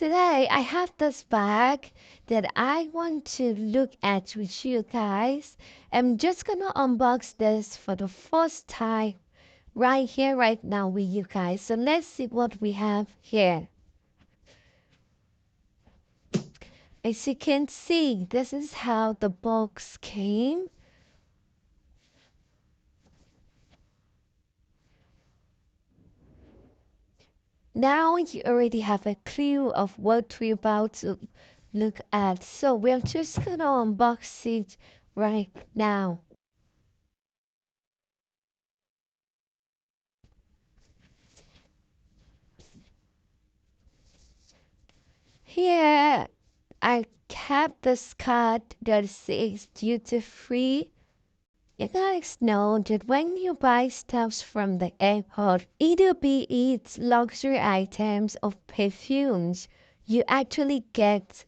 Today I have this bag that I want to look at with you guys. I'm just gonna unbox this for the first time right here, right now with you guys. So let's see what we have here. As you can see, this is how the box came. Now you already have a clue of what we're about to look at. So we're just gonna unbox it right now. Here I kept this card that says duty free. You guys know that when you buy stuff from the airport, either be it luxury items or perfumes, you actually get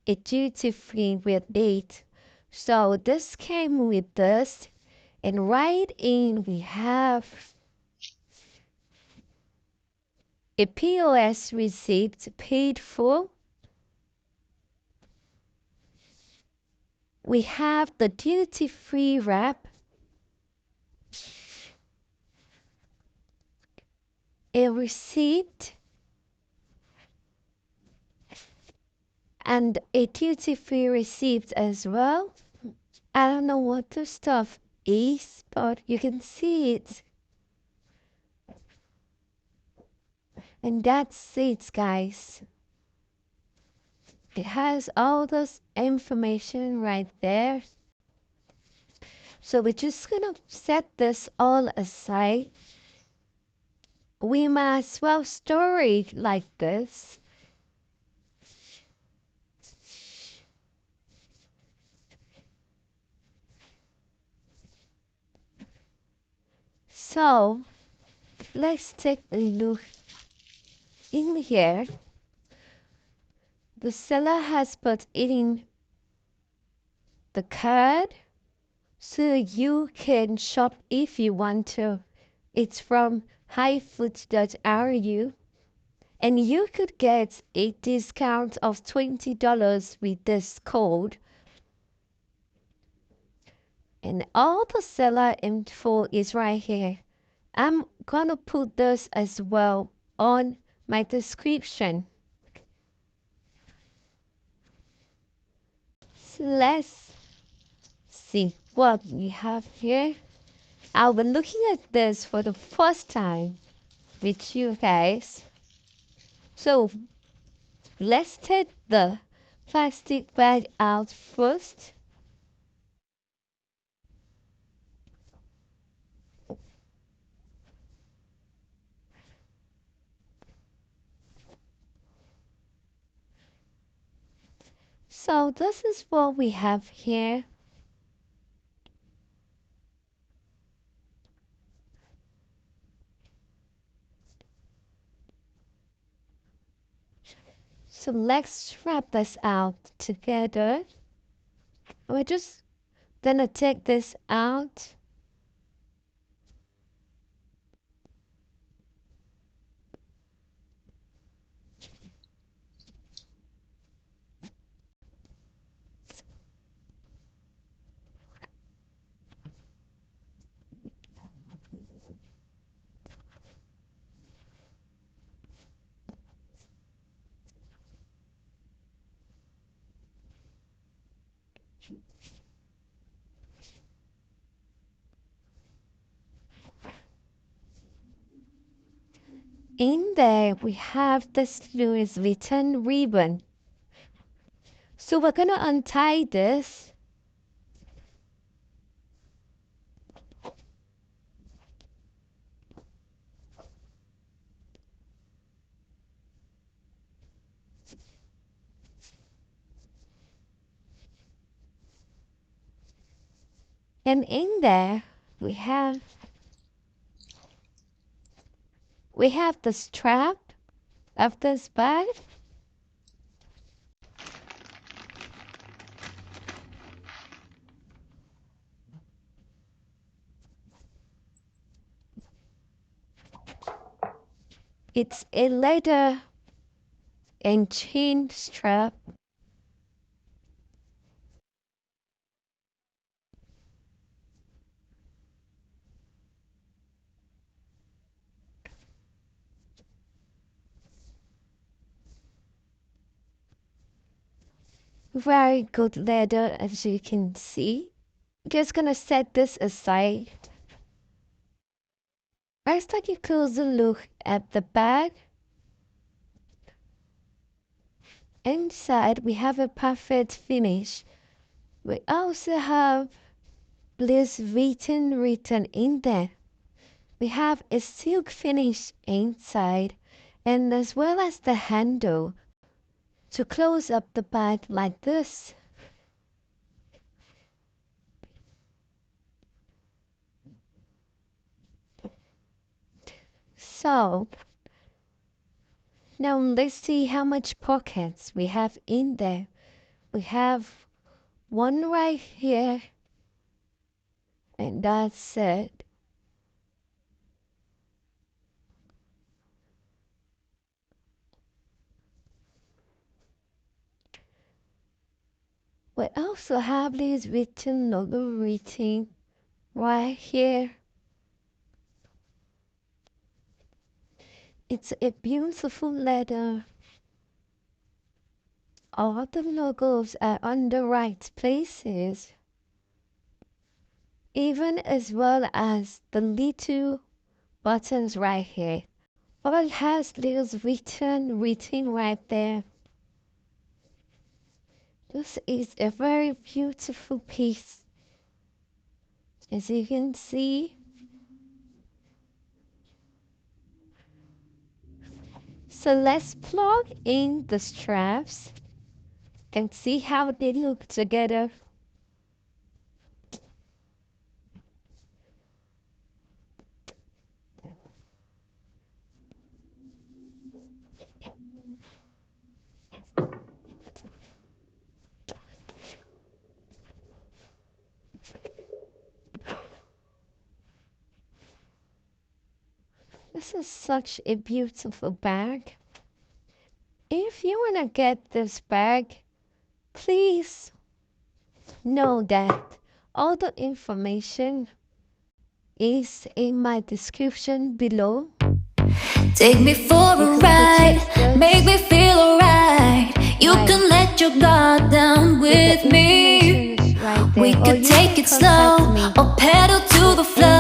a duty free with it. So this came with this, and right in we have a POS receipt paid for. We have the duty free wrap, a receipt, and a duty free receipt as well. I don't know what the stuff is, but you can see it. And that's it, guys. It has all this information right there. So we're just gonna set this all aside. We might as well store it like this. So let's take a look in here. The seller has put it in the card so you can shop if you want to. It's from highfoot.ru, and you could get a discount of $20 with this code. And all the seller info is right here. I'm gonna put this as well on my description. So let's see what we have here. I'll be looking at this for the first time with you guys. So let's take the plastic bag out first. So this is what we have here. So let's wrap this out together. We're just gonna take this out. In there, we have this Louis Vuitton ribbon. So we're gonna untie this. And in there, we have the strap of this bag. It's a leather and chain strap. Very good leather, as you can see. Just gonna set this aside. Let's take a closer look at the bag. Inside we have a perfect finish. We also have bliss written in there. We have a silk finish inside, and as well as the handle to close up the bag like this. So now let's see how much pockets we have in there. We have one right here, and that's it. We also have this written logo written right here. It's a beautiful letter. All the logos are on the right places, even as well as the little buttons right here. All has little written right there. This is a very beautiful piece. As you can see, so let's plug in the straps and see how they look together. This is such a beautiful bag. If you want to get this bag, please know that all the information is in my description below. Take me for a ride, make me feel alright. You can let your guard down with me. We could take it slow or pedal to the flow.